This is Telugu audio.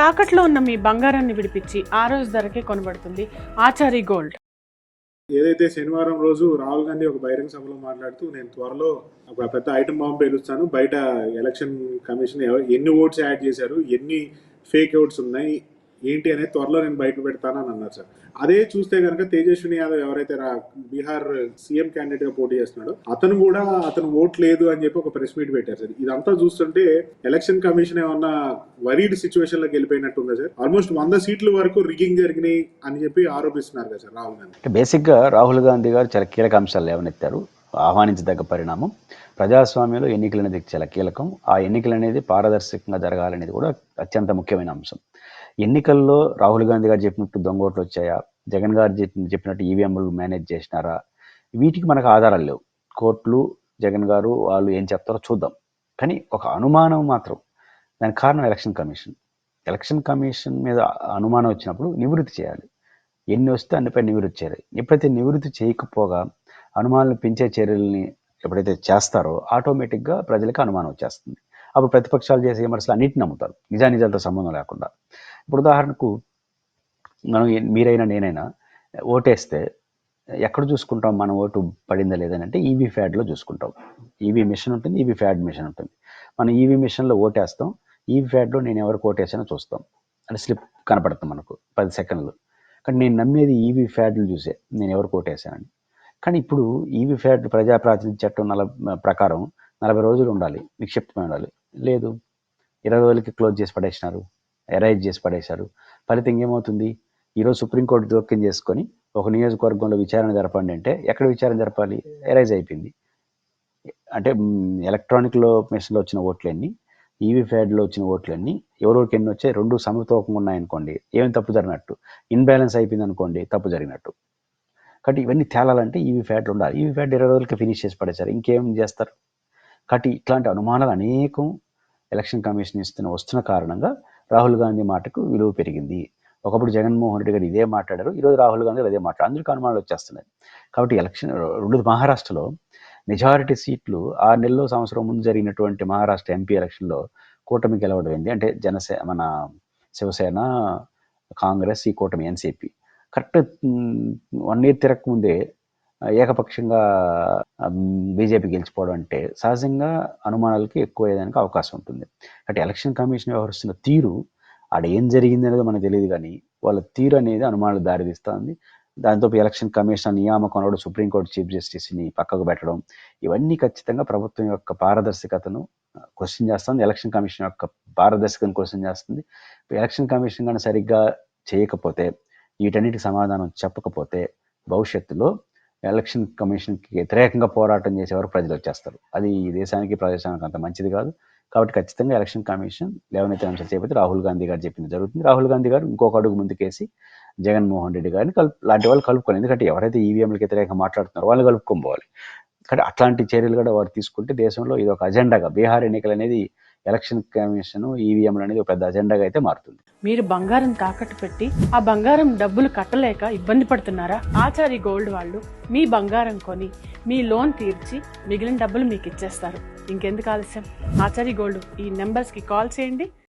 తాకట్లో ఉన్న మీ బంగారాన్ని విడిపించి ఆ రోజు ధరకే కొనబడుతుంది ఆచారి గోల్డ్. ఏదైతే శనివారం రోజు రాహుల్ గాంధీ ఒక బహిరంగ సభలో మాట్లాడుతూ నేను త్వరలో ఒక పెద్ద ఐటమ్ బాంబు పేలుస్తాను, బయట ఎలక్షన్ కమిషన్ ఎన్ని ఓట్స్ యాడ్ చేశారు, ఎన్ని ఫేక్ ఓట్స్ ఉన్నాయి ఏంటి అనేది త్వరలో నేను బయట పెడతాను అని అన్నారు సార్. అదే చూస్తే కనుక తేజస్విని యాదవ్ ఎవరైతే బీహార్ సీఎం క్యాండిడేట్ గా పోటీ చేస్తున్నాడో అతను కూడా అతను ఓట్ లేదు అని చెప్పి ఒక ప్రెస్ మీట్ పెట్టారు సార్. ఇదంతా చూస్తుంటే ఎలక్షన్ కమిషన్ ఏమన్నా వరీడ్ సిచ్యువేషన్ లోకి వెళ్ళిపోయినట్టుందా సార్? ఆల్మోస్ట్ 100 సీట్ల వరకు రిగ్గింగ్ జరిగినాయి అని చెప్పి ఆరోపిస్తున్నారు కదా సార్ రాహుల్ గాంధీ. బేసిక్ గా రాహుల్ గాంధీ గారు చాలా కీలక అంశాలు లేవనెత్తారు. ఆహ్వానించదగ్గ పరిణామం. ప్రజాస్వామ్యంలో ఎన్నికలు అనేది చాలా కీలకం. ఆ ఎన్నికలు అనేది పారదర్శకంగా జరగాలనేది కూడా అత్యంత ముఖ్యమైన అంశం. ఎన్నికల్లో రాహుల్ గాంధీ గారు చెప్పినట్టు దొంగ ఓట్లు వచ్చాయా, జగన్ గారు చెప్పినట్టు ఈవీఎంలు మేనేజ్ చేసినారా, వీటికి మనకు ఆధారాలు లేవు. కోర్టులు, జగన్ గారు వాళ్ళు ఏం చెప్తారో చూద్దాం. కానీ ఒక అనుమానం మాత్రం, దానికి కారణం ఎలక్షన్ కమిషన్. ఎలక్షన్ కమిషన్ మీద అనుమానం వచ్చినప్పుడు నివృత్తి చేయాలి. ఎన్ని వస్తే అన్నిపై నివృత్తి చేయాలి. ఎప్పుడైతే నివృత్తి చేయకపోగా అనుమానాలు పెంచే చర్యల్ని ఎప్పుడైతే చేస్తారో ఆటోమేటిక్గా ప్రజలకు అనుమానం వచ్చేస్తుంది. అప్పుడు ప్రతిపక్షాలు చేసే విమర్శలు అన్నింటిని నమ్ముతారు, నిజానిజాలతో సంబంధం లేకుండా. ఇప్పుడు ఉదాహరణకు మనం మీరైనా నేనైనా ఓటేస్తే ఎక్కడ చూసుకుంటాం మన ఓటు పడిందా లేదని అంటే ఈవీ ఫ్యాడ్లో చూసుకుంటాం. ఈవీ మిషన్ ఉంటుంది, ఈవీ ఫ్యాడ్ మిషన్ ఉంటుంది. మనం ఈవీ మిషన్లో ఓటేస్తాం, ఈవీ ఫ్యాడ్లో నేను ఎవరికి ఓటేసానో చూస్తాం. అంటే స్లిప్ కనపడుతుంది మనకు 10 సెకండ్లు. కానీ నేను నమ్మేది ఈవీ ఫ్యాడ్లు చూసే నేను ఎవరికి ఓటేసానని. కానీ ఇప్పుడు ఈవీ ఫ్యాడ్ ప్రజాప్రాతినిధ్య చట్టం ప్రకారం 40 రోజులు ఉండాలి, నిక్షిప్తమై ఉండాలి. లేదు, 20 రోజులకి క్లోజ్ చేసి పడేసినారు, ఎరైజ్ చేసి పడేశారు. ఫలితం ఏమవుతుంది? ఈరోజు సుప్రీంకోర్టు జోక్యం చేసుకొని ఒక నియోజకవర్గంలో విచారణ జరపండి అంటే ఎక్కడ విచారణ జరపాలి? ఎరైజ్ అయిపోయింది. అంటే ఎలక్ట్రానిక్లో మెషిన్లో వచ్చిన ఓట్లన్నీ, ఈవీ ఫ్యాడ్లో వచ్చిన ఓట్లన్నీ ఎవరికి ఎన్ని వచ్చాయి, 2 సమతూకంగా ఉన్నాయనుకోండి, ఏమి తప్పు జరిగినట్టు. ఇన్బ్యాలెన్స్ అయిపోయింది అనుకోండి, తప్పు జరిగినట్టు. కాబట్టి ఇవన్నీ తేలాలంటే ఈవీ ఫ్యాడ్ ఉండాలి. ఈవీ ఫ్యాడ్ 20 రోజులకి ఫినిష్ చేసి పడేశారు, ఇంకేం చేస్తారు? కాబట్టి ఇట్లాంటి అనుమానాలు అనేకం ఎలక్షన్ కమిషన్ వస్తున్న కారణంగా రాహుల్ గాంధీ మాటకు విలువ పెరిగింది. ఒకప్పుడు జగన్మోహన్ రెడ్డి గారు ఇదే మాట్లాడారు, ఈరోజు రాహుల్ గాంధీ అదే మాట్లాడారు. అందరికీ అనుమానాలు వచ్చేస్తున్నాయి. కాబట్టి ఎలక్షన్ మహారాష్ట్రలో మెజారిటీ సీట్లు 6 నెలల్లో సంవత్సరం ముందు జరిగినటువంటి మహారాష్ట్ర ఎంపీ ఎలక్షన్లో కూటమి గెలవడమైంది. అంటే మన శివసేన, కాంగ్రెస్, ఈ కూటమి ఎన్సీపీ కరెక్ట్ 1 ఇయర్ తిరగకముందే ఏకపక్షంగా బీజేపీ గెలిచిపోవడం అంటే సహజంగా అనుమానాలకి ఎక్కువ అయ్యేదానికి అవకాశం ఉంటుంది. కాబట్టి ఎలక్షన్ కమిషన్ వ్యవహరిస్తున్న తీరు, ఆడ ఏం జరిగింది అనేది మనకు తెలియదు, కానీ వాళ్ళ తీరు అనేది అనుమానాలు దారితీస్తుంది. దాంతో ఎలక్షన్ కమిషన్ నియామకం కూడా సుప్రీంకోర్టు చీఫ్ జస్టిస్ని పక్కకు పెట్టడం, ఇవన్నీ ఖచ్చితంగా ప్రభుత్వం యొక్క పారదర్శకతను క్వశ్చన్ చేస్తుంది. ఎలక్షన్ కమిషన్ యొక్క పారదర్శకతను క్వశ్చన్ చేస్తుంది. ఎలక్షన్ కమిషన్ కానీ సరిగ్గా చేయకపోతే, వీటన్నిటికి సమాధానం చెప్పకపోతే భవిష్యత్తులో ఎలక్షన్ కమిషన్కి వ్యతిరేకంగా పోరాటం చేసేవారు ప్రజలు వచ్చేస్తారు. అది ఈ దేశానికి, ప్రజాస్వామ్యానికి అంత మంచిది కాదు. కాబట్టి ఖచ్చితంగా ఎలక్షన్ కమిషన్ లేవనెత్తిన అంశాలు చేయకపోతే రాహుల్ గాంధీ గారు చెప్పింది జరుగుతుంది. రాహుల్ గాంధీ గారు ఇంకొక అడుగు ముందుకేసి జగన్మోహన్ రెడ్డి గారిని లాంటి వాళ్ళు కలుపుకోవాలి. ఎందుకంటే ఎవరైతే ఈవీఎంలకు వ్యతిరేకంగా మాట్లాడుతున్నారో వాళ్ళు కలుపుకోవాలి. కానీ అట్లాంటి చర్యలు కూడా వారు తీసుకుంటే దేశంలో ఇది ఒక అజెండాగా, బీహార్ ఎన్నికలు అనేది ఎలక్షన్ కమిషన్, ఈవీఎంలు అనేది ఒక పెద్ద అజెండాగా అయితే మారుతుంది. మీరు బంగారం తాకట్టు పెట్టి ఆ బంగారం డబ్బులు కట్టలేక ఇబ్బంది పడుతున్నారా? ఆచారి గోల్డ్ వాళ్ళు మీ బంగారం కొని మీ లోన్ తీర్చి మిగిలిన డబ్బులు మీకు ఇచ్చేస్తారు. ఇంకెందుకు ఆలస్యం? ఆచారి గోల్డ్ ఈ నెంబర్స్కి కాల్ చేయండి.